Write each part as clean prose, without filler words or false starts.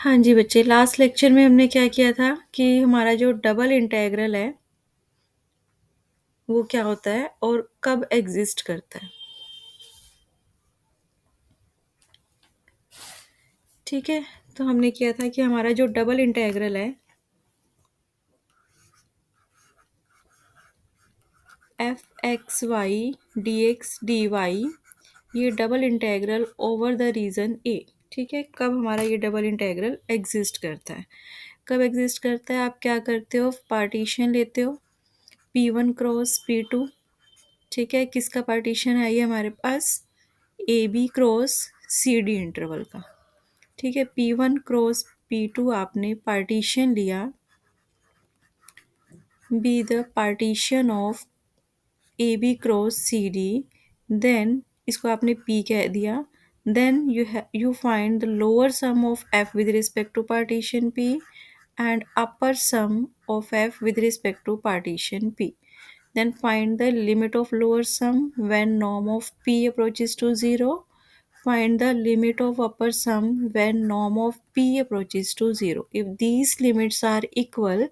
हाँ जी बच्चे, last lecture में हमने क्या किया था कि हमारा जो डबल इंटीग्रल है, वो क्या होता है और कब एग्ज़िस्ट करता है। ठीक है? तो हमने किया था कि हमारा जो डबल इंटीग्रल है, f(x, y) dx dy, ये double integral over the region A. ठीक है? कब हमारा ये डबल इंटीग्रल एग्ज़िस्ट करता है। कब एग्ज़िस्ट करता है, आप क्या करते हो, पार्टीशन लेते हो P1 क्रॉस P2। ठीक है? किसका पार्टीशन है ये हमारे पास, A B cross C D interval का। ठीक है, P1 क्रॉस P2 आपने पार्टीशन लिया, be the partition of A B cross C D, then इसको आपने P कह दिया। Then you find the lower sum of F with respect to partition P and upper sum of F with respect to partition P. Then find the limit of lower sum when norm of P approaches to 0. Find the limit of upper sum when norm of P approaches to 0. If these limits are equal,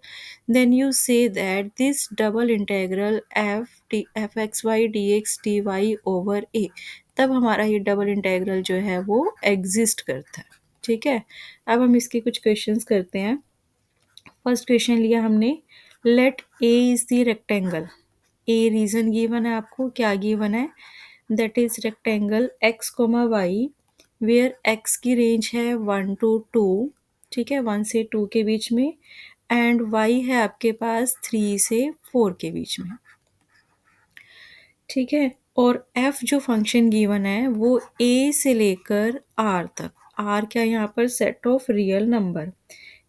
then you say that this double integral fxy dx dy over a, तब हमारा ये double integral जो है वो exist करता है। ठीक है, अब हम इसके कुछ क्वेश्चंस करते हैं। फर्स्ट क्वेश्चन लिया हमने, let A is the rectangle. A region given है आपको, क्या गिवन है, that is rectangle X comma Y where X की रेंज है 1 to 2। ठीक है, 1 से 2 के बीच में, एंड वाई है आपके पास 3 से 4 के बीच में। ठीक है, और एफ जो फंक्शन गिवन है वो ए से लेकर आर तक, आर क्या यहाँ पर सेट ऑफ रियल नंबर।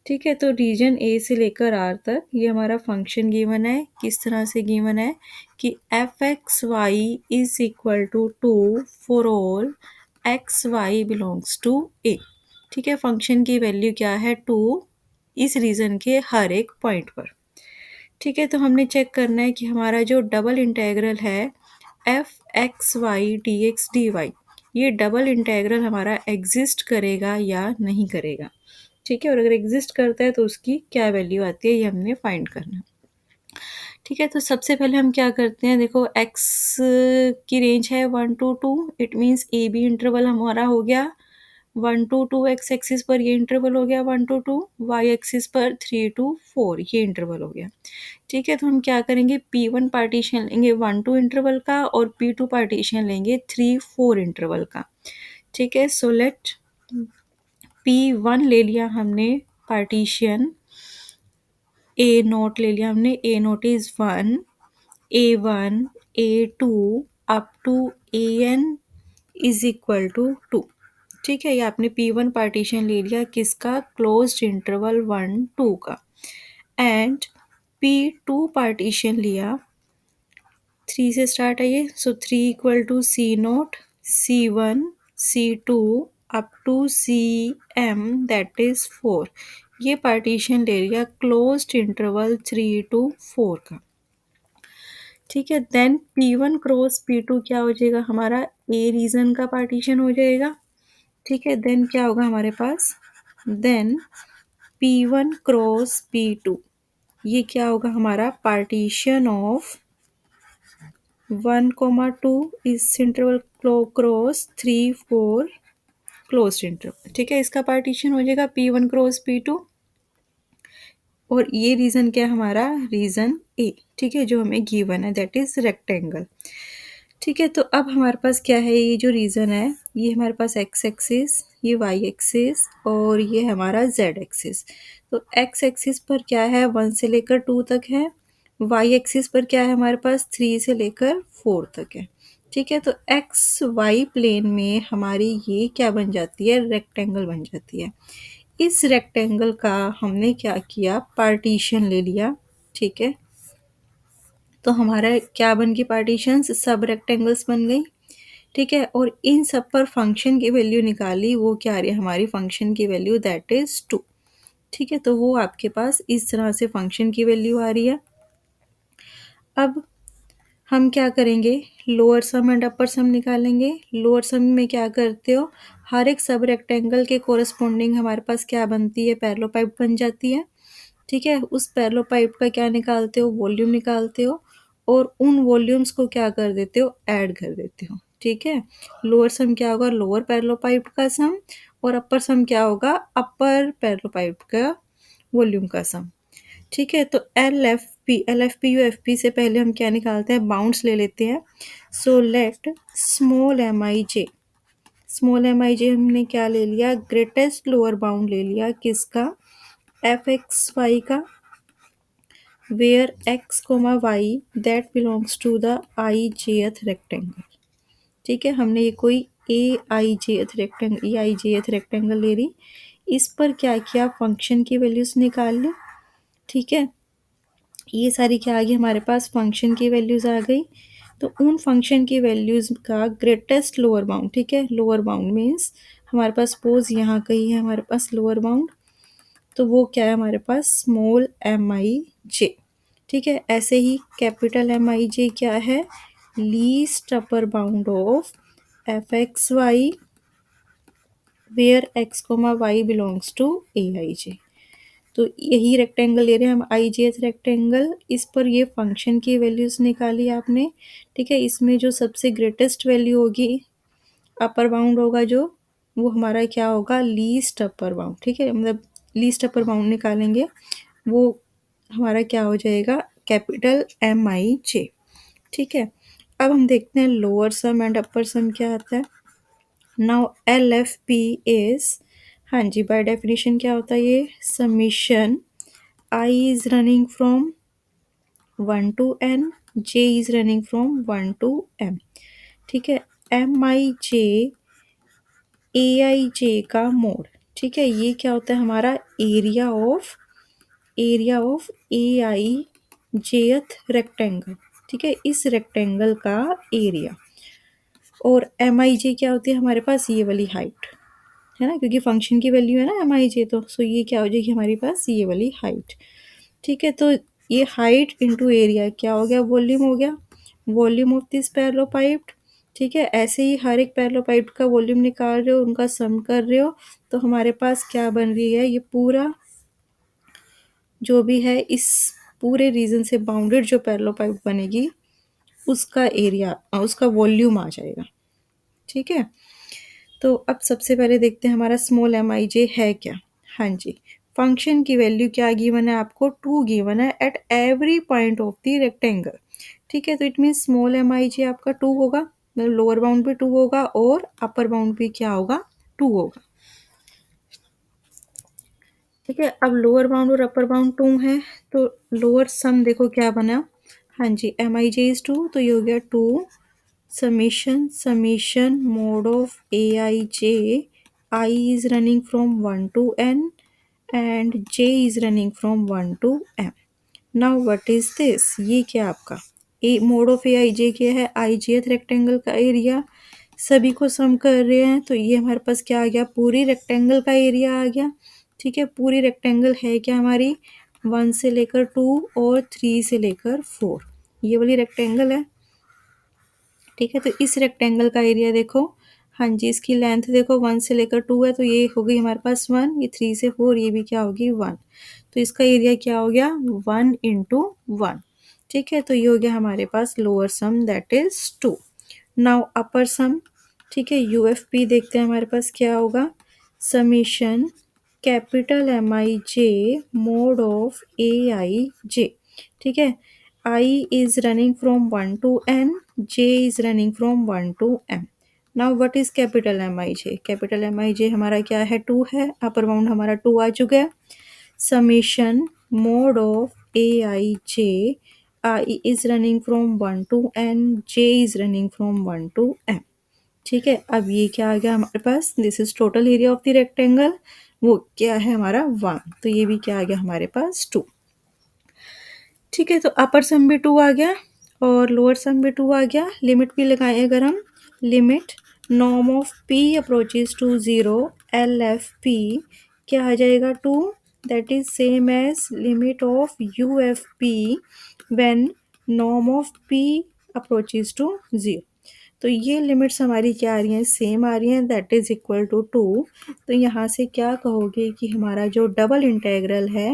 ठीक है, तो रीजन ए से लेकर आर तक ये हमारा फंक्शन गिवन है। किस तरह से गिवन है कि f x Y is equal to 2 for all x y belongs to A. ठीक है, फंक्शन की वैल्यू क्या है, 2 इस रीजन के हर एक पॉइंट पर। ठीक है, तो हमने चेक करना है कि हमारा जो डबल इंटीग्रल है F x Y D x D Y, ये डबल इंटीग्रल हमारा एग्जिस्ट करेगा या नहीं करेगा। ठीक है, और अगर एग्जिस्ट करता है तो उसकी क्या वैल्यू आती है, ये हमने फाइंड करना है। ठीक है, तो सबसे पहले हम क्या करते हैं, देखो एक्स की रेंज है 1 to 2, it means A B interval हमारा हो गया 1 to 2, एक्स एक्सिस पर ये इंटरवल हो गया 1 to 2, वाई एक्सिस पर 3 to 4 ये इंटरवल हो गया। ठीक है, तो हम क्या करेंगे, P1 पार्टीशन लेंगे 1 2 इंटरवल का और P2 पार्टीशन लेंगे 3 4 इंटरवल का। ठीक है, सो लेट P1 ले लिया हमने पार्टीशन, ए नोट ले लिया हमने, a naught is 1, A1 A2 up to AN is equal to 2। ठीक है, ये आपने P1 पार्टीशन ले लिया किसका, क्लोज्ड इंटरवल 1 2 का, एंड P2 पार्टीशन लिया 3 से स्टार्ट है ये, so 3 equal to C naught C1 C2 up to CM that is 4। ये पार्टीशन ले लिया क्लोज्ड इंटरवल 3 to 4 का। ठीक है, देन P1 क्रॉस P2 क्या हो जाएगा हमारा, ए रीजन का पार्टीशन हो जाएगा। ठीक है, देन क्या होगा हमारे पास, देन P1 क्रॉस P2, ये क्या होगा हमारा पार्टीशन ऑफ 1 2 इस इंटरवल क्रॉस 3 4 क्लोज्ड इंटरवल। ठीक है, इसका पार्टीशन हो जाएगा P1 क्रॉस P2, और ये रीजन क्या है हमारा, रीजन ए। ठीक है, जो हमें गिवन है दैट इज रेक्टेंगल। ठीक है, तो अब हमारे पास क्या है, ये जो रीजन है ये हमारे पास एक्स एक्सिस, ये वाई एक्सिस और ये हमारा जेड एक्सिस। तो एक्स एक्सिस पर क्या है, 1 से लेकर 2 तक है, वाई एक्सिस पर क्या है हमारे पास, 3 से लेकर 4 तक है। ठीक है, तो एक्स वाई प्लेन में हमारी ये क्या बन जाती है, रेक्टेंगल बन जाती है। इस रेक्टेंगल का हमने क्या किया, पार्टीशन ले लिया। ठीक है, तो हमारा क्या बन गई, पार्टीशंस सब रेक्टेंगल्स बन गई। ठीक है, और इन सब पर फंक्शन की वैल्यू निकाली, वो क्या आ रही है हमारी फंक्शन की वैल्यू, दैट इज 2। ठीक है, तो वो आपके पास इस तरह से फंक्शन की वैल्यू आ रही है। अब हम क्या करेंगे, लोअर सम एंड अपर सम निकालेंगे। लोअर सम में क्या करते हो, हर एक सब रेक्टेंगल के कोरस्पॉन्डिंग हमारे पास क्या बनती है, पैरेलल पाइप बन जाती है। ठीक है, उस पैरेलल पाइप का क्या निकालते हो, वॉल्यूम निकालते हो और उन वॉल्यूम्स को क्या कर देते हो, ऐड कर देते हो। ठीक है, लोअर सम क्या होगा, लोअर पैरेलल पाइप का सम, और अपर सम क्या होगा, अपर पैरेलल पाइप का वॉल्यूम का सम। ठीक है, तो L F P U F P से पहले हम क्या निकालते हैं, बाउंड्स ले लेते हैं। So let small m i J, small m i जे हमने क्या ले लिया, ग्रेटेस्ट लोअर बाउंड ले लिया किसका, एफ एक्स वाई का, where x comma y that belongs to the i jth rectangle. ठीक है, हमने ये कोई ए आई जेथ रेक्टेंगल, ए आई जेथ रेक्टेंगल ले रही, इस पर क्या किया, फंक्शन की वैल्यूज निकाल ली। ठीक है, ये सारी क्या आ गई हमारे पास, फंक्शन की वैल्यूज आ गई। तो उन फंक्शन की वैल्यूज का ग्रेटेस्ट लोअर बाउंड, ठीक है, लोअर बाउंड मीन्स हमारे पास सपोज यहाँ कहीं है हमारे पास लोअर बाउंड, तो वो क्या है हमारे पास, स्मॉल एम आई जे। ठीक है, ऐसे ही कैपिटल एम आई जे क्या है, least upper bound of f x y where x comma y belongs to A i j. तो यही रेक्टेंगल ले रहे हैं हम, आई जी एच रेक्टेंगल, इस पर ये फंक्शन की वैल्यूज निकाली आपने। ठीक है, इसमें जो सबसे ग्रेटेस्ट वैल्यू होगी, अपर बाउंड होगा जो, वो हमारा क्या होगा, लीस्ट अपर बाउंड। ठीक है, मतलब लीस्ट अपर बाउंड निकालेंगे, वो हमारा क्या हो जाएगा, कैपिटल एम आई जे। ठीक है, अब हम देखते हैं लोअर सम एंड अपर सम क्या आता है। Now L F P is, हाँ जी, बाय डेफिनेशन क्या होता है ये, summation I is running from 1 to n, j is running from 1 to m। ठीक है, M i j A i जे का मोड। ठीक है, ये क्या होता है हमारा, area of a I jth rectangle. ठीक है, इस रेक्टेंगल का एरिया, और एम आई जे क्या होती है हमारे पास, ये वाली हाइट है ना, क्योंकि फंक्शन की वैल्यू है ना एम आई जे, तो सो ये क्या हो जाएगी हमारे पास, ये वाली हाइट। ठीक है, तो ये हाइट इंटू एरिया क्या हो गया, वॉल्यूम हो गया, volume of this parallel pipe. ठीक है, ऐसे ही हर एक पैरेलल पाइप का वॉल्यूम निकाल रहे हो, उनका सम कर रहे हो, तो हमारे पास क्या बन रही है, ये पूरा जो भी है, इस पूरे रीजन से बाउंडेड जो पैरेलल पाइप बनेगी, उसका एरिया, उसका वॉल्यूम आ जाएगा। ठीक है, तो अब सबसे पहले देखते हैं हमारा स्मॉल एम आई जे है क्या। हाँ जी, फंक्शन की वैल्यू क्या गिवन है आपको, 2 गिवन है at every point of the rectangle. ठीक है, तो it mean small m i जे आपका 2 होगा, मतलब लोअर बाउंड भी 2 होगा और अपर बाउंड भी क्या होगा, 2 होगा। ठीक है, अब लोअर बाउंड और अपर बाउंड 2 है, तो लोअर सम देखो क्या बना, हाँ जी, एम आई जे इज 2, तो ये हो गया 2 summation mode of aij, I is running from 1 to n and j is running from 1 to m। now what is this, ये क्या आपका ए mode of a i j क्या है, आई जेथ रेक्टेंगल का एरिया, सभी को सम कर रहे हैं, तो ये हमारे पास क्या आ गया, पूरी रेक्टेंगल का एरिया आ गया। ठीक है, पूरी रेक्टेंगल है क्या हमारी, 1 से लेकर 2 और 3 से लेकर 4, ये वाली रेक्टेंगल है। ठीक है, तो इस रेक्टेंगल का एरिया देखो, हाँ जी, इसकी लेंथ देखो 1 से लेकर 2 है, तो ये हो गई हमारे पास 1, ये 3 से 4, ये भी क्या होगी 1, तो इसका एरिया क्या हो गया 1 इंटू 1। ठीक है, तो ये हो गया हमारे पास lower sum that is 2। Now upper sum, ठीक है, यू एफ पी देखते हैं हमारे पास क्या होगा, summation capital M i j mod of a i j. ठीक है, I is running from 1 to n, j is running from 1 to m। Now what is capital MIJ? Capital MIJ हमारा क्या है, 2 है, अपर बाउंड हमारा 2 आ चुका है। Summation mode of a i J, I is running from 1 to n, j is running from 1 to m। ठीक है, अब ये क्या आ गया हमारे पास, this is total area of the rectangle, वो क्या है हमारा 1, तो ये भी क्या आ गया हमारे पास 2। ठीक है, तो अपर सम भी 2 आ गया और लोअर सम भी 2 आ गया। लिमिट भी लगाएं अगर हम, limit norm of P approaches to 0, L F P क्या आ जाएगा 2, that is same as limit of U F P when norm of P approaches to 0। तो ये लिमिट्स हमारी क्या आ रही हैं, सेम आ रही हैं, दैट इज़ इक्वल टू 2। तो यहाँ से क्या कहोगे कि हमारा जो डबल इंटेग्रल है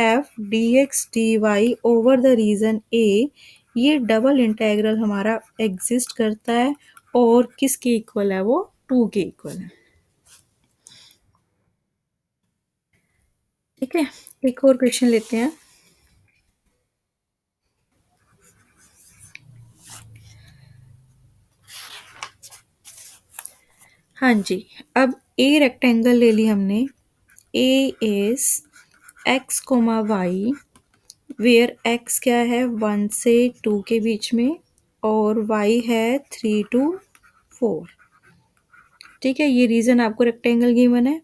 f d x D y over the region A, ये डबल इंटेग्रल हमारा एग्जिस्ट करता है और किसके इक्वल है, वो 2 के इक्वल है। ठीक है, एक और क्वेश्चन लेते हैं। हाँ जी, अब ए रेक्टेंगल ले ली हमने। A is x comma Y, where x क्या है 1 से 2 के बीच में और वाई है 3 to 4। ठीक है, ये रीजन आपको रेक्टेंगल गिवन है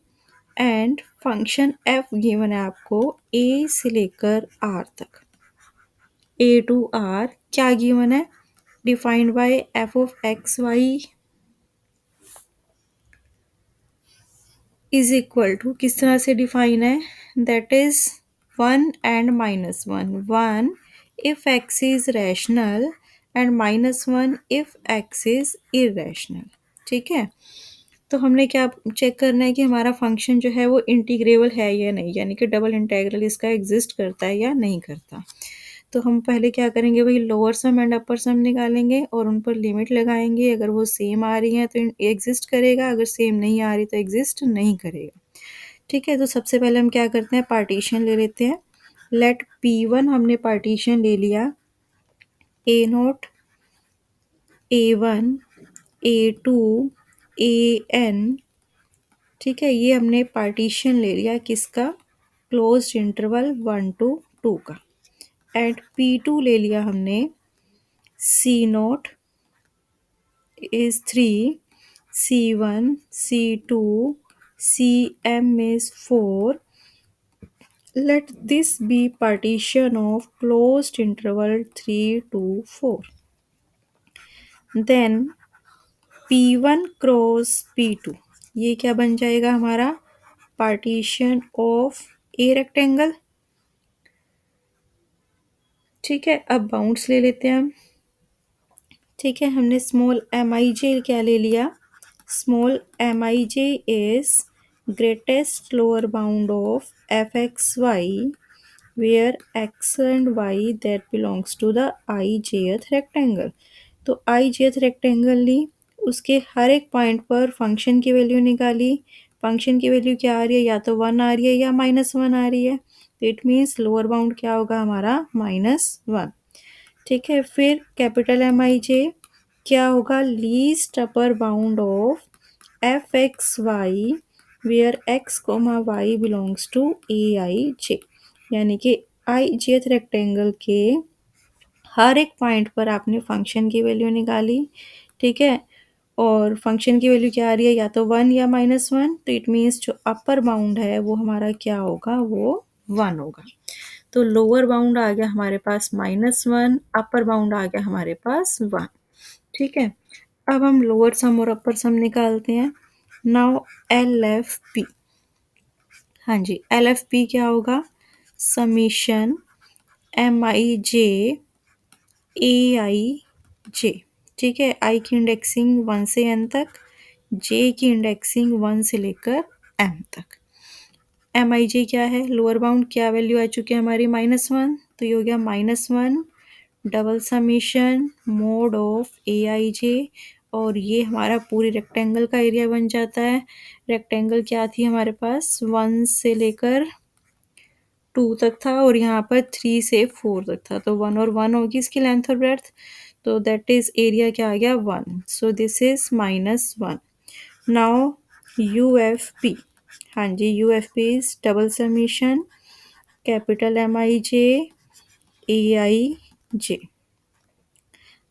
एंड फंक्शन एफ गिवन है आपको ए से लेकर आर तक। ए टू आर क्या गिवन है, defined by F of X Y is equal to, किस तरह से डिफाइन है, that is 1 and -1। 1 if X is rational and -1 if X is irrational. ठीक है, तो हमने क्या चेक करना है कि हमारा फंक्शन जो है वो इंटीग्रेबल है या नहीं, यानी कि डबल इंटीग्रल इसका एग्जिस्ट करता है या नहीं करता। तो हम पहले क्या करेंगे, वही लोअर सम एंड अपर सम निकालेंगे और उन पर लिमिट लगाएंगे। अगर वो सेम आ रही हैं तो एग्जिस्ट करेगा, अगर सेम नहीं आ रही तो एग्जिस्ट नहीं करेगा। ठीक है, तो सबसे पहले हम क्या करते हैं, पार्टीशन ले लेते हैं। लेट P1 हमने पार्टीशन ले लिया, A0, A1, A2, AN। ठीक है, ये हमने पार्टीशन ले लिया किसका, क्लोज्ड इंटरवल 1 to 2 का। एंड P2 ले लिया हमने, C0 is 3, C1, C2, Cm is 4. Let this be partition of closed interval 3 to 4. Then P1 cross P2, ये क्या बन जाएगा हमारा, पार्टीशन ऑफ ए रेक्टेंगल। ठीक है, अब बाउंड्स ले लेते हैं हम। ठीक है, हमने स्मॉल एम आई जे क्या ले लिया, small m i j is greatest lower bound of f x y where x and y that belongs to the i jth rectangle. तो आई जेथ रेक्टेंगल ली, उसके हर एक पॉइंट पर फंक्शन की value निकाली। Function की वैल्यू क्या आ रही है, या तो 1 आ रही है या -1 आ रही है। तो इट मीन्स लोअर बाउंड क्या होगा हमारा, -1। ठीक है, फिर कैपिटल एम आई जे क्या होगा, least upper bound of f x y where x comma y belongs to A i j, यानी कि आई जेथ रेक्टेंगल के हर एक पॉइंट पर आपने फंक्शन की वैल्यू निकाली। ठीक है, और फंक्शन की वैल्यू क्या आ रही है, या तो 1 या -1। तो इट मीन्स जो अपर बाउंड है वो हमारा क्या होगा, वो 1 होगा। तो लोअर बाउंड आ गया हमारे पास -1, अपर बाउंड आ गया हमारे पास 1। ठीक है, अब हम लोअर सम और अपर सम निकालते हैं। नाउ एल एफ पी, हाँ जी, एल एफ पी क्या होगा, summation M i j A i j. ठीक है, आई की इंडेक्सिंग 1 से n तक, जे की इंडेक्सिंग 1 से लेकर m तक। एम आई जे क्या है, लोअर बाउंड क्या वैल्यू आ चुकी है हमारी, -1। तो ये हो गया -1 double summation mode of a i जे, और ये हमारा पूरी रेक्टेंगल का एरिया बन जाता है। रेक्टेंगल क्या थी हमारे पास, 1 से लेकर 2 तक था और यहाँ पर 3 से 4 तक था। तो 1 और 1 होगी इसकी लेंथ और ब्रेड्थ, तो दैट इज एरिया क्या आ गया, 1। So this is -1। Now U F P, हाँ जी, U F P is double summation capital M i j A i j.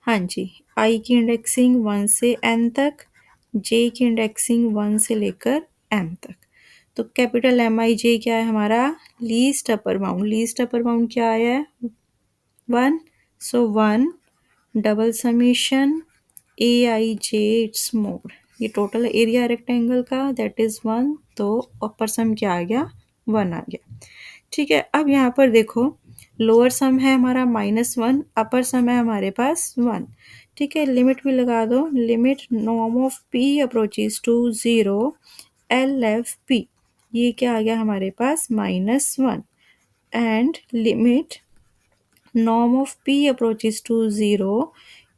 हाँ जी, आई की इंडेक्सिंग 1 से n तक, जे की इंडेक्सिंग 1 से लेकर m तक। तो कैपिटल एम आई जे क्या है हमारा, least upper bound. Least upper bound क्या आया है, 1। सो 1 double summation A i J it's mode, ये टोटल एरिया रेक्टेंगल का दैट इज 1। तो अपर सम क्या आ गया, 1 आ गया। ठीक है, अब यहाँ पर देखो लोअर सम है हमारा -1, अपर सम है हमारे पास 1। ठीक है, लिमिट भी लगा दो, limit norm of p approaches to 0 LFP, ये क्या आ गया हमारे पास -1, and limit norm of p approaches to 0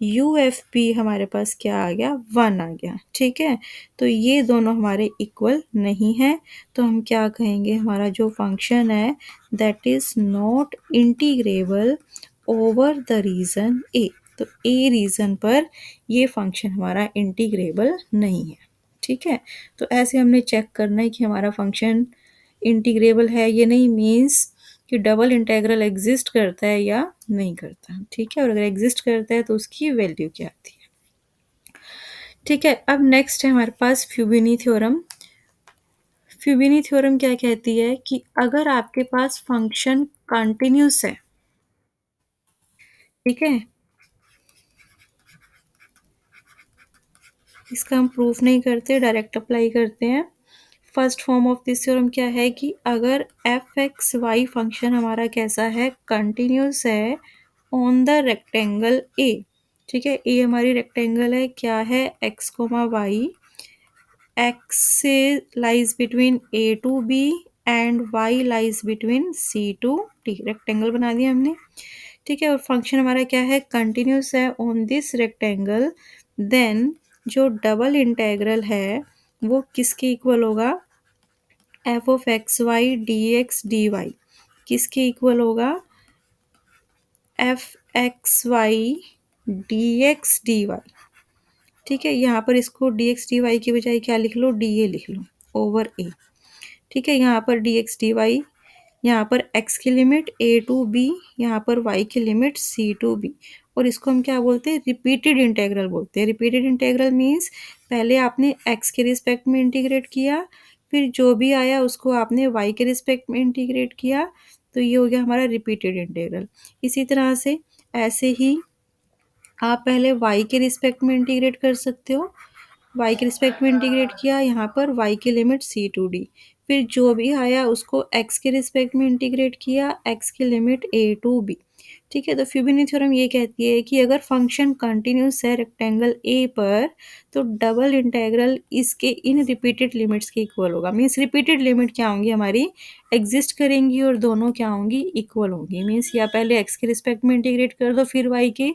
UFP हमारे पास क्या आ गया 1 आ गया। ठीक है, तो ये दोनों हमारे इक्वल नहीं है, तो हम क्या कहेंगे, हमारा जो फंक्शन है that is not integrable over the region A. तो ए रीजन पर ये फंक्शन हमारा इंटीग्रेबल नहीं है। ठीक है, तो ऐसे हमने चेक करना है कि हमारा फंक्शन इंटीग्रेबल है ये नहीं, मीन्स कि डबल इंटीग्रल एग्जिस्ट करता है या नहीं करता। ठीक है, और अगर एग्जिस्ट करता है तो उसकी वैल्यू क्या आती है। ठीक है, अब नेक्स्ट है हमारे पास फ्यूबिनी थ्योरम। फ्यूबिनी थ्योरम क्या कहती है कि अगर आपके पास फंक्शन कंटिन्यूस है, ठीक है, इसका हम प्रूफ नहीं करते, डायरेक्ट अप्लाई करते हैं। First form of this theorem क्या है कि अगर एफ एक्स वाई फंक्शन हमारा कैसा है, कंटिन्यूस है ऑन द रेक्टेंगल ए। ठीक है, ए हमारी रेक्टेंगल है, क्या है, X comma Y, X lies between A to B and Y lies between C to D, rectangle बना दिया हमने। ठीक है, और फंक्शन हमारा क्या है, कंटिन्यूस है ऑन दिस रेक्टेंगल, देन जो डबल इंटेग्रल है वो किसके इक्वल होगा, F of X Y D x D Y, किसके इक्वल होगा, F x Y D x D Y. ठीक है, यहाँ पर इसको डी एक्स डी वाई की बजाय क्या लिख लो, डी ए लिख लो ओवर ए। ठीक है, यहाँ पर डी एक्स डी वाई, यहाँ पर x की लिमिट a टू b, यहाँ पर y की लिमिट c टू b, और इसको हम क्या बोलते हैं, रिपीटेड इंटेग्रल बोलते हैं। रिपीटेड इंटेग्रल मीन्स पहले आपने x के रिस्पेक्ट में इंटीग्रेट किया, फिर जो भी आया उसको आपने y के रिस्पेक्ट में इंटीग्रेट किया, तो ये हो गया हमारा रिपीटेड इंटेग्रल। इसी तरह से ऐसे ही आप पहले y के रिस्पेक्ट में इंटीग्रेट कर सकते हो, y के रिस्पेक्ट में इंटीग्रेट किया, यहाँ पर y की लिमिट c टू d, फिर जो भी आया उसको x के रिस्पेक्ट में इंटीग्रेट किया, x की लिमिट a टू b। ठीक है, तो फ्यूबिनी थ्योरम ये कहती है कि अगर फंक्शन कंटिन्यूस है रेक्टेंगल a पर, तो डबल इंटेग्रल इसके इन रिपीटेड लिमिट्स के इक्वल होगा। मीन्स रिपीटेड लिमिट क्या होंगी हमारी, एग्जिस्ट करेंगी और दोनों क्या होंगी, इक्वल होंगी। मीन्स या पहले x के रिस्पेक्ट में इंटीग्रेट कर दो फिर y के,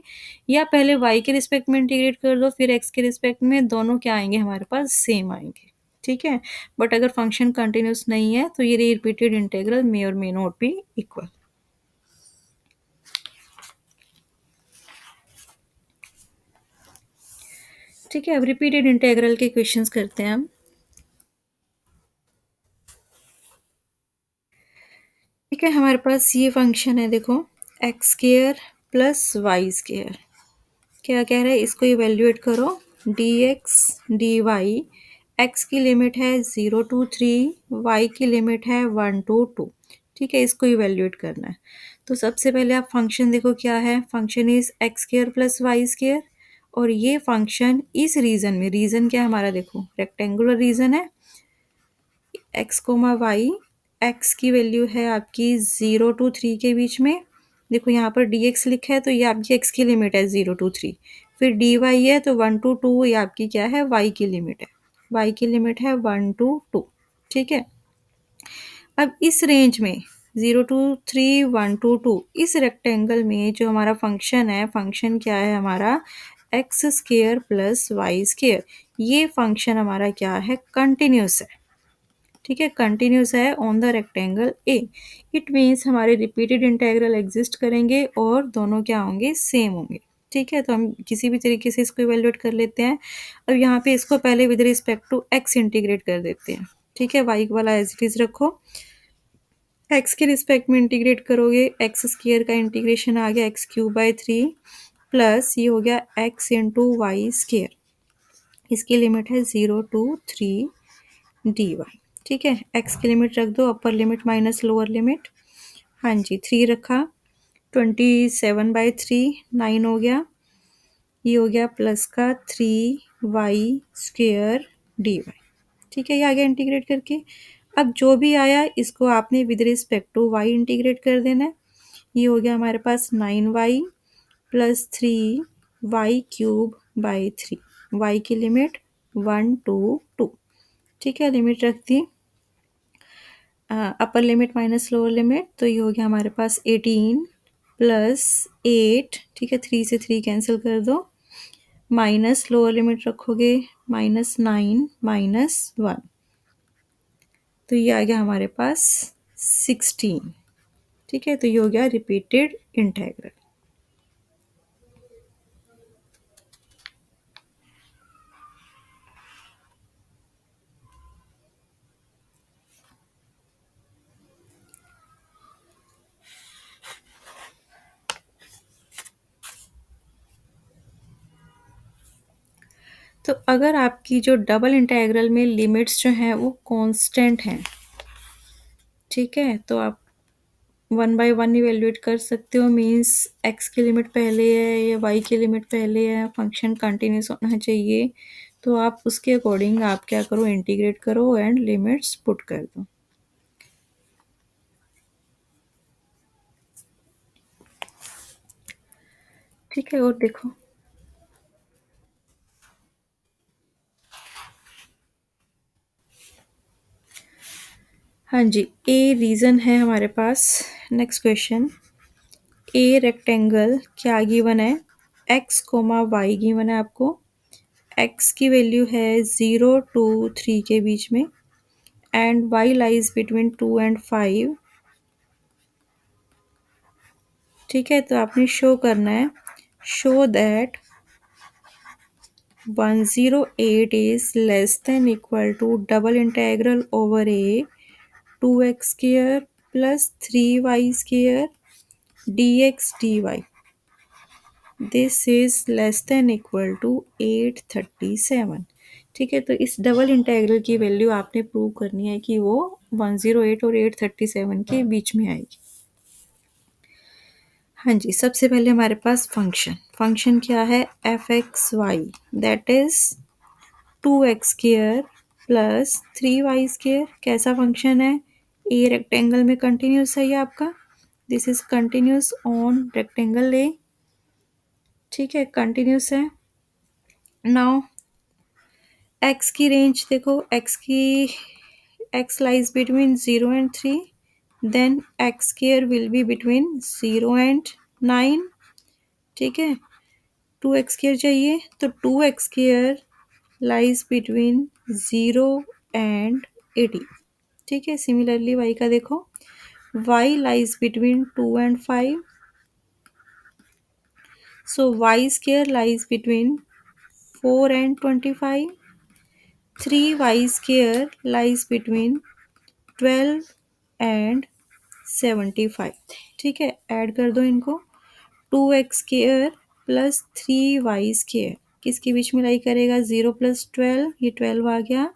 या पहले y के रिस्पेक्ट में इंटीग्रेट कर दो फिर x के रिस्पेक्ट में, दोनों क्या आएंगे हमारे पास, सेम आएंगे। ठीक है, बट अगर फंक्शन कंटिन्यूस नहीं है तो ये रिपीटेड इंटीग्रल मे और मे नॉट बी इक्वल। ठीक है, अब रिपीटेड इंटीग्रल के क्वेश्चंस करते हैं हम। ठीक है, हमारे पास ये फंक्शन है, देखो X square plus Y square, क्या कह रहा है, इसको इवेल्युएट करो, D x D Y, X की लिमिट है 0 to 3, वाई की लिमिट है 1 to 2। ठीक है, इसको इवेल्युएट करना है। तो सबसे पहले आप फंक्शन देखो क्या है, function is X square plus Y square, और ये फंक्शन इस रीजन में, रीजन क्या है हमारा, देखो रेक्टेंगुलर रीजन है, एक्स कोमा वाई, एक्स की वैल्यू है आपकी 0 to 3 के बीच में, देखो यहाँ पर डी एक्स लिखा है तो ये आपकी एक्स की लिमिट है 0 to 3, फिर डी वाई है तो 1 to 2, ये आपकी क्या है, वाई की लिमिट है, वाई की लिमिट है 1 to 2। ठीक है, अब इस रेंज में 0 to 3 1 to 2, इस रेक्टेंगल में जो हमारा फंक्शन है, फंक्शन क्या है हमारा, X square plus Y square, ये फंक्शन हमारा क्या है, कंटिन्यूस है। ठीक है, कंटिन्यूस है on the rectangle A, it means हमारे रिपीटेड इंटेग्रल एग्जिस्ट करेंगे और दोनों क्या होंगे, सेम होंगे। ठीक है, तो हम किसी भी तरीके से इसको इवेल्युएट कर लेते हैं। अब यहाँ पे इसको पहले with respect to x integrate कर देते हैं। ठीक है, वाई वाला एज इट इज रखो, एक्स के रिस्पेक्ट में इंटीग्रेट करोगे, एक्स स्क्वायर का इंटीग्रेशन आ गया x³/3 प्लस ये हो गया एक्स इंटू वाई स्क्वायर, इसकी लिमिट है 0 to 3 dy। ठीक है, x की लिमिट रख दो, अपर लिमिट माइनस लोअर लिमिट, हाँ जी 3 रखा, 27/3 9 हो गया, ये हो गया प्लस का 3y² dy। ठीक है, ये आ गया इंटीग्रेट करके। अब जो भी आया इसको आपने with respect to y integrate कर देना है, ये हो गया हमारे पास 9y plus 3y³ by 3। y की लिमिट 1 to 2। ठीक है, लिमिट रख दी, upper limit minus lower limit, तो ये हो गया हमारे पास 18 प्लस 8। ठीक है, 3 से 3 कैंसिल कर दो, माइनस लोअर लिमिट रखोगे -9 माइनस 1, तो ये आ गया हमारे पास 16। ठीक है, तो ये हो गया रिपीटेड इंटेग्रल। तो अगर आपकी जो डबल इंटेग्रल में लिमिट्स जो हैं वो कांस्टेंट हैं, ठीक है, तो आप 1 बाय 1 इवैल्यूएट कर सकते हो। मीन्स x की लिमिट पहले है या y की लिमिट पहले है, फंक्शन कंटिन्यूस होना चाहिए, तो आप उसके अकॉर्डिंग आप क्या करो, इंटीग्रेट करो एंड लिमिट्स पुट कर दो। ठीक है, और देखो, हाँ जी, ए रीज़न है हमारे पास। नेक्स्ट क्वेश्चन, ए रेक्टेंगल क्या गिवन है, x कोमा वाई गिवन है आपको। x की वैल्यू है 0 to 3 के बीच में and y lies between 2 and 5। ठीक है, तो आपने शो करना है, show that 108 is less than equal to double integral over A 2x square plus 3y square dx dy। This is less than equal to 837। ठीक है, तो इस डबल इंटेग्रल की वैल्यू आपने प्रूव करनी है कि वो 108 और 837 के बीच में आएगी। हाँ जी, सबसे पहले हमारे पास फंक्शन क्या है, f(x(y) that is 2x square plus 3y square. कैसा फंक्शन है, ए रेक्टेंगल में कंटिन्यूस है ये आपका, this is continuous on rectangle A. ठीक है, कंटिन्यूस है। नाउ x की रेंज देखो, x lies between 0 and 3, then x square will be between 0 and 9। ठीक है, 2x स्क्वायर चाहिए, तो 2x square lies between 0 and 18। ठीक है, सिमिलरली y का देखो, y lies between 2 and 5, so y square lies between 4 and 25। 3y square lies between 12 and 75। ठीक है, ऐड कर दो इनको, 2x square plus 3y square किसके बीच में लाई करेगा, 0 प्लस 12, ये 12 आ गया,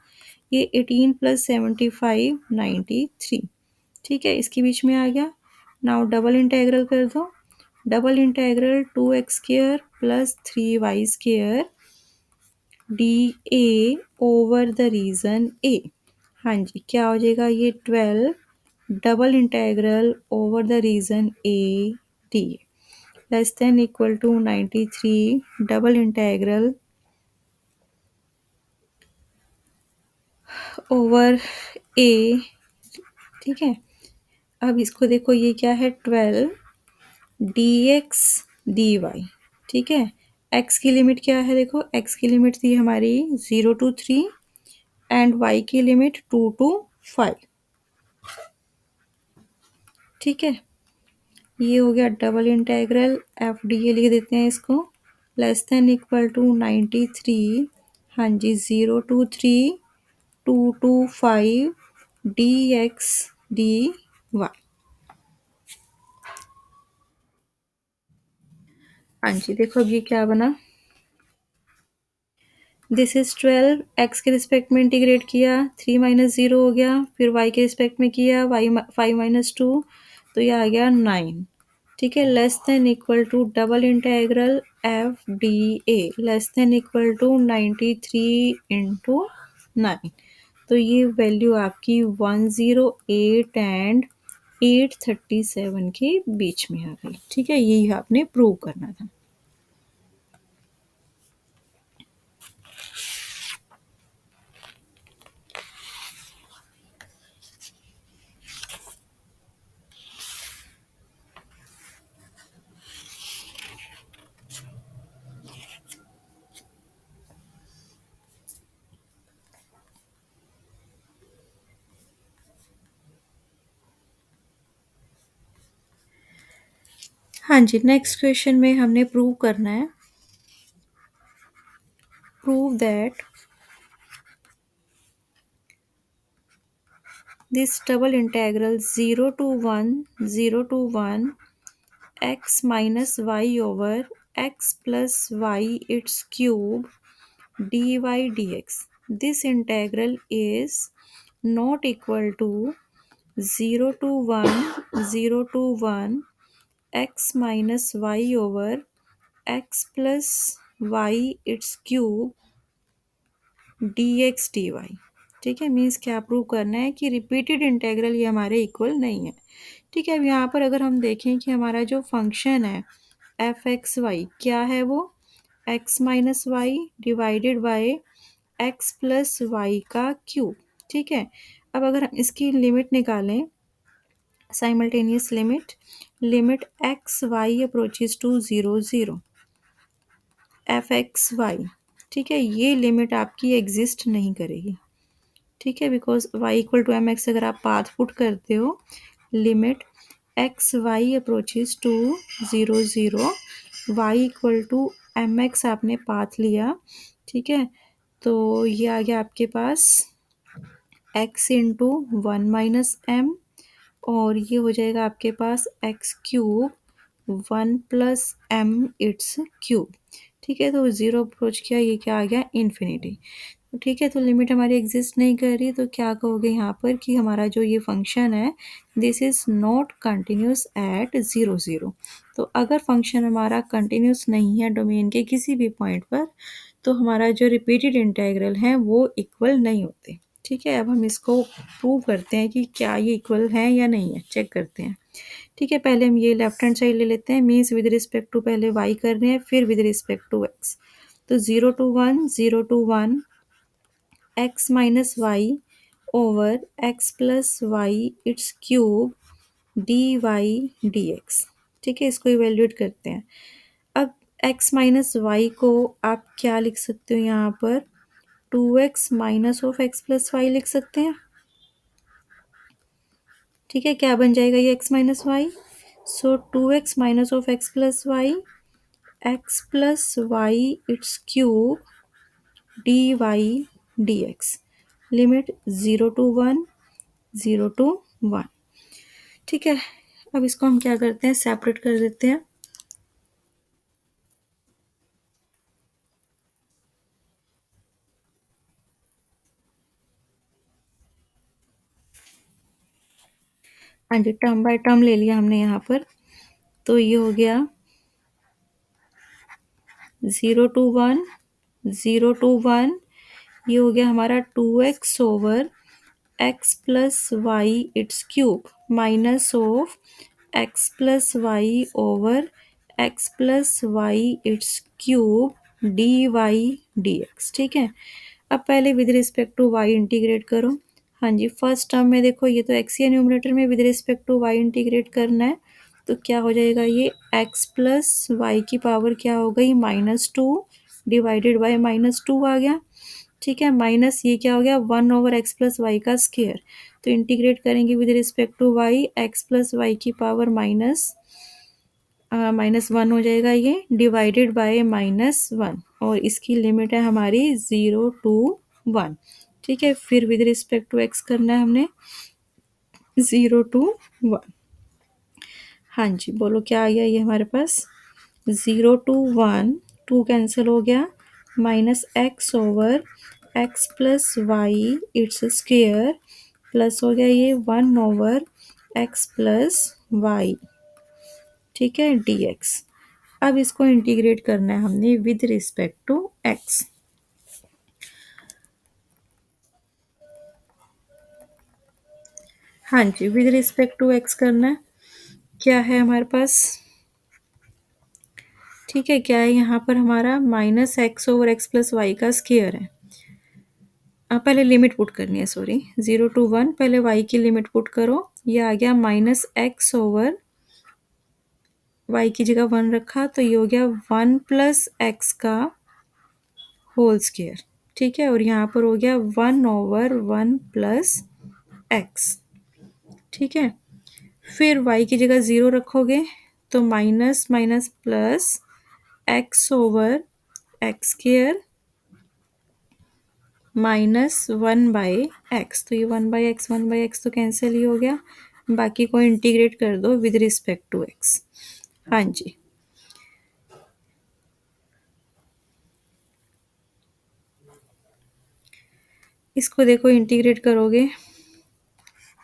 ये 18 प्लस 75 93। ठीक है, इसके बीच में आ गया। नाउ डबल इंटेग्रल कर दो, double integral 2x square plus 3y square d A over the region A. हाँ जी, क्या हो जाएगा, ये 12 double integral over the region A d less than equal to 93 double integral over A. ठीक है, अब इसको देखो, ये क्या है, 12 डी एक्स डी वाई। ठीक है, x की लिमिट क्या है, देखो x की लिमिट थी हमारी 0 to 3 एंड y की लिमिट 2 to 5। ठीक है, ये हो गया डबल इंटेग्रल एफ डी ए, लिख देते हैं इसको, लेस देन इक्वल टू 93। हाँ जी, 0 to 3 2 to 5 D x D Y. हाँ जी, देखो अब ये क्या बना, दिस इज 12, एक्स के रिस्पेक्ट में इंटीग्रेट किया, 3 माइनस 0 हो गया, फिर वाई के रिस्पेक्ट में किया, वाई 5 माइनस 2, तो ये आ गया 9। ठीक है, less than equal to double integral F D A less than equal to 93 into 9, तो ये वैल्यू आपकी 108 एंड 837 के बीच में आ गई। ठीक है, यही आपने प्रूव करना था। हाँ जी, नेक्स्ट क्वेश्चन में हमने प्रूव करना है, prove that this double integral 0 to 1 x minus y over x plus y its cube dy dx. This integral is not equal to 0 to 1 x minus y over x plus y its cube dx dy. ठीक है, means क्या prove करना है कि repeated integral ये हमारे equal नहीं है। ठीक है, अब यहाँ पर अगर हम देखें कि हमारा जो फंक्शन है एफ एक्स वाई क्या है, वो X minus Y divided by x plus Y का क्यूब। ठीक है, अब अगर हम इसकी लिमिट निकालें, simultaneous limit, limit X Y approaches to 0 0 F x Y. ठीक है, ये लिमिट आपकी एग्जिस्ट नहीं करेगी। ठीक है, because y equal to M X अगर आप पाथ पुट करते हो, limit X Y approaches to 0 0 Y equal to M X आपने पाथ लिया। ठीक है, तो ये आ गया आपके पास x इंटू 1 - m और ये हो जाएगा आपके पास x cube 1 + m it's cube. ठीक है, तो 0 अप्रोच किया, ये क्या आ गया इन्फिनिटी। ठीक है, तो लिमिट हमारी एग्जिस्ट नहीं कर रही, तो क्या कहोगे यहाँ पर कि हमारा जो ये फंक्शन है this is not continuous at 0 0। तो अगर फंक्शन हमारा कंटिन्यूस नहीं है डोमेन के किसी भी पॉइंट पर, तो हमारा जो रिपीटेड इंटेग्रल है वो इक्वल नहीं होते। ठीक है, अब हम इसको प्रूव करते हैं कि क्या ये इक्वल है या नहीं है, चेक करते हैं। ठीक है, पहले हम ये लेफ्ट हैंड साइड ले लेते हैं, मीन्स विद रिस्पेक्ट टू पहले y कर रहे हैं फिर विद रिस्पेक्ट टू x। तो 0 to 1 x minus Y over x plus Y it's cube D Y D X. ठीक है, इसको इवेल्यूएट करते हैं। अब x माइनस वाई को आप क्या लिख सकते हो यहाँ पर, 2x minus of X plus Y लिख सकते हैं। ठीक है, क्या बन जाएगा ये x minus Y, so 2x minus of X plus Y X plus Y it's cube D Y D X. Limit 0 to 1 0 to 1। ठीक है, अब इसको हम क्या करते हैं, सेपरेट कर देते हैं। हाँ जी, टर्म बाय टर्म ले लिया हमने यहाँ पर, तो ये हो गया 0 to 1 0 to 1, ये हो गया हमारा 2x over x plus Y it's cube minus of X plus Y over x plus Y it's cube D Y D X. ठीक है, अब पहले with respect to Y integrate करो। हाँ जी, फर्स्ट टर्म में देखो ये तो एक्स ही है, न्यूमरेटर में with respect to Y integrate करना है, तो क्या हो जाएगा, ये एक्स प्लस वाई की पावर क्या हो गई -2 डिवाइडेड बाय -2 आ गया। ठीक है, माइनस ये क्या हो गया 1 ओवर एक्स प्लस वाई का स्क्वायर, तो इंटीग्रेट करेंगे with respect to Y, X plus Y की पावर -1 हो जाएगा, ये डिवाइडेड बाय -1 और इसकी लिमिट है हमारी 0 to 1। ठीक है, फिर विद रिस्पेक्ट टू एक्स करना है हमने 0 to 1। हाँ जी, बोलो क्या आ गया ये हमारे पास 0 to 1, 2 कैंसिल हो गया, -x over x plus Y it's square plus हो गया ये 1 ओवर एक्स प्लस वाई। ठीक है, dx। अब इसको इंटीग्रेट करना है हमने विद रिस्पेक्ट टू x। हाँ जी, विद रिस्पेक्ट टू एक्स करना है। क्या है हमारे पास? ठीक है, क्या है यहाँ पर हमारा minus X over x plus Y का स्क्वायर है। पहले लिमिट पुट करनी है, सॉरी, 0 टू 1 पहले वाई की लिमिट पुट करो। ये आ गया माइनस एक्स ओवर वाई की जगह 1 रखा तो ये हो गया 1 प्लस एक्स का होल स्क्वायर। ठीक है, और यहाँ पर हो गया 1 ओवर 1 प्लस एक्स। ठीक है, फिर वाई की जगह 0 रखोगे तो minus minus plus x over x square minus 1/x। तो ये 1/x तो कैंसिल ही हो गया। बाकी को इंटीग्रेट कर दो विद रिस्पेक्ट टू एक्स। हाँ जी, इसको देखो इंटीग्रेट करोगे,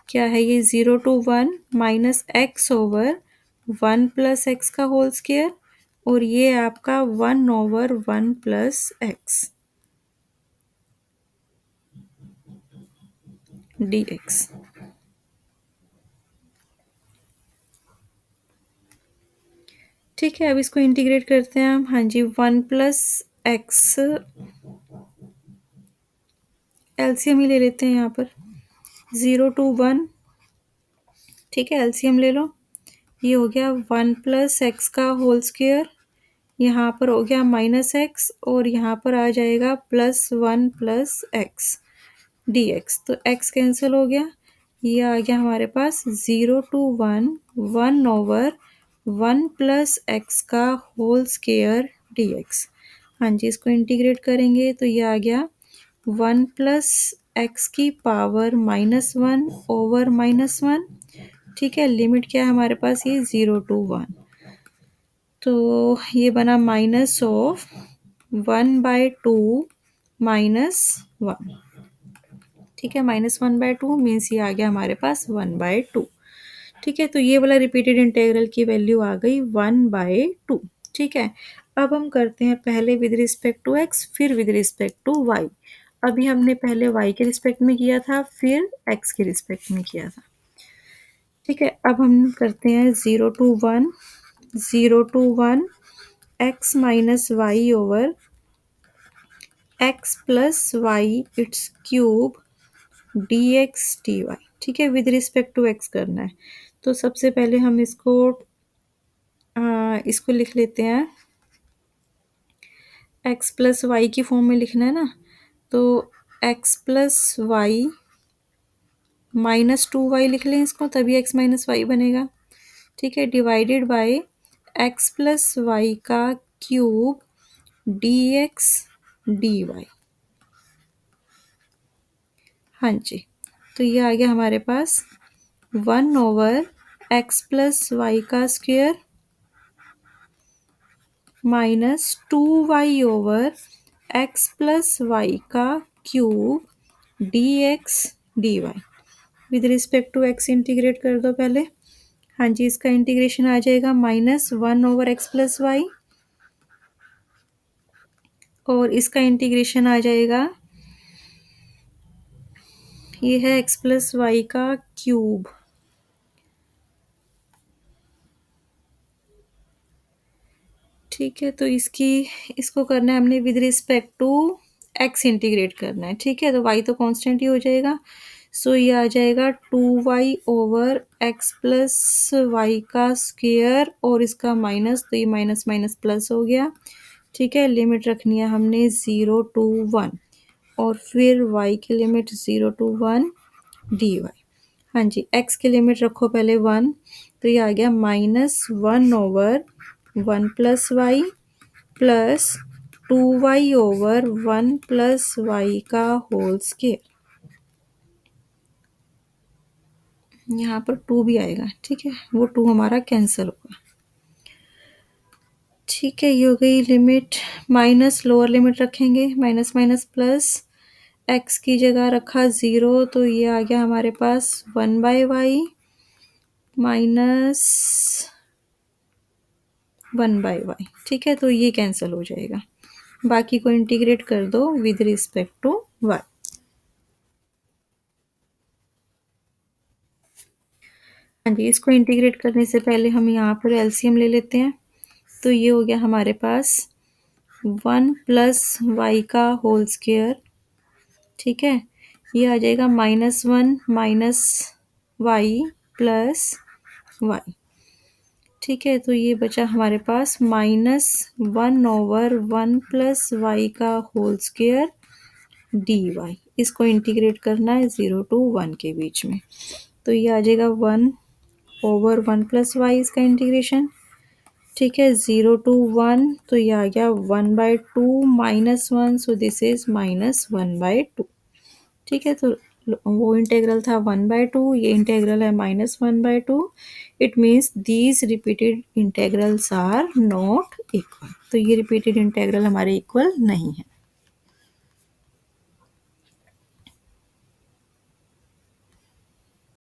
क्या है ये 0 to 1 minus X over 1 plus X का होल स्क्वायर, और ये आपका 1 over 1 plus X D X. ठीक है, अब इसको इंटीग्रेट करते हैं हम। हाँ जी, 1 प्लस एक्स एलसीएम ही ले लेते हैं यहाँ पर, 0 टू 1। ठीक है, एलसीएम ले लो। ये हो गया 1 प्लस एक्स का होल स्क्वायर, यहाँ पर हो गया माइनस एक्स, और यहाँ पर आ जाएगा plus 1 plus X D x. तो एक्स कैंसिल हो गया। ये आ गया हमारे पास 0 टू 1 1 ओवर 1 प्लस एक्स का होल स्क्वायर डी एक्स। हाँ जी, इसको इंटीग्रेट करेंगे तो ये आ गया 1 प्लस एक्स की पावर -1 ओवर -1। ठीक है, लिमिट क्या है हमारे पास? ये 0 टू 1, तो ये बना माइनस ऑफ 1/2 -1। ठीक है, -1/2 मीन्स ये आ गया हमारे पास 1/2। ठीक है, तो ये वाला रिपीटेड इंटीग्रल की वैल्यू आ गई 1/2। ठीक है, अब हम करते हैं पहले विद रिस्पेक्ट टू एक्स फिर विद रिस्पेक्ट टू वाई। अभी हमने पहले वाई के रिस्पेक्ट में किया था, फिर एक्स के रिस्पेक्ट में किया था। ठीक है, अब हम करते हैं 0 to 1 0 to 1 X minus Y over x plus Y it's cube D x D Y. ठीक है, विद रिस्पेक्ट टू एक्स करना है। तो सबसे पहले हम इसको लिख लेते हैं, एक्स प्लस वाई की फॉर्म में लिखना है ना, तो एक्स प्लस वाई -2y लिख लें इसको, तभी एक्स माइनस वाई बनेगा। ठीक है, divided by x plus Y का cube D x D Y. हाँ जी, तो ये आ गया हमारे पास 1 ओवर एक्स प्लस वाई का square -2y over x plus Y का cube D x D y. With respect to x integrate कर दो पहले। हाँ जी, इसका इंटीग्रेशन आ जाएगा -1 ओवर एक्स प्लस वाई, और इसका इंटीग्रेशन आ जाएगा, ये है एक्स प्लस वाई का क्यूब। ठीक है, तो इसको करना है हमने with respect to x integrate करना है। ठीक है, तो वाई तो कांस्टेंट ही हो जाएगा, सो ये आ जाएगा 2y over x plus Y का स्क्वायर, और इसका माइनस, तो ये माइनस माइनस प्लस हो गया। ठीक है, लिमिट रखनी है हमने 0 टू 1, और फिर y की लिमिट 0 टू 1 डी वाई। हाँ जी, x की लिमिट रखो पहले 1, तो ये आ गया -1 over 1 plus Y plus 2y over 1 plus Y का होल स्क्वायर। यहाँ पर 2 भी आएगा। ठीक है, वो 2 हमारा कैंसिल होगा। ठीक है, ये हो गई लिमिट। माइनस लोअर लिमिट रखेंगे, माइनस माइनस प्लस, एक्स की जगह रखा 0, तो ये आ गया हमारे पास 1/y माइनस 1/y। ठीक है, तो ये कैंसिल हो जाएगा। बाकी को इंटीग्रेट कर दो विद रिस्पेक्ट टू y। हाँ जी, इसको इंटीग्रेट करने से पहले हम यहाँ पर एलसीएम ले लेते हैं। तो ये हो गया हमारे पास 1 प्लस वाई का होल स्क्वायर, ठीक है। ये आ जाएगा -1 माइनस वाई प्लस वाई, ठीक है। तो ये बचा हमारे पास -1/1 प्लस वाई का होल स्क्वायर डी वाई। इसको इंटीग्रेट करना है 0 to 1 के बीच में। तो ये आ जाएगा 1/1 प्लस वाई इसका इंटीग्रेशन, ठीक है। 0 to 1 तो ये आ गया 1/2 -1, सो दिस इज -1/2, ठीक है। तो वो इंटेग्रल था 1/2, ये इंटेग्रल है -1/2। It means these repeated integrals are not equal. तो ये रिपीटेड इंटेग्रल हमारे इक्वल नहीं है।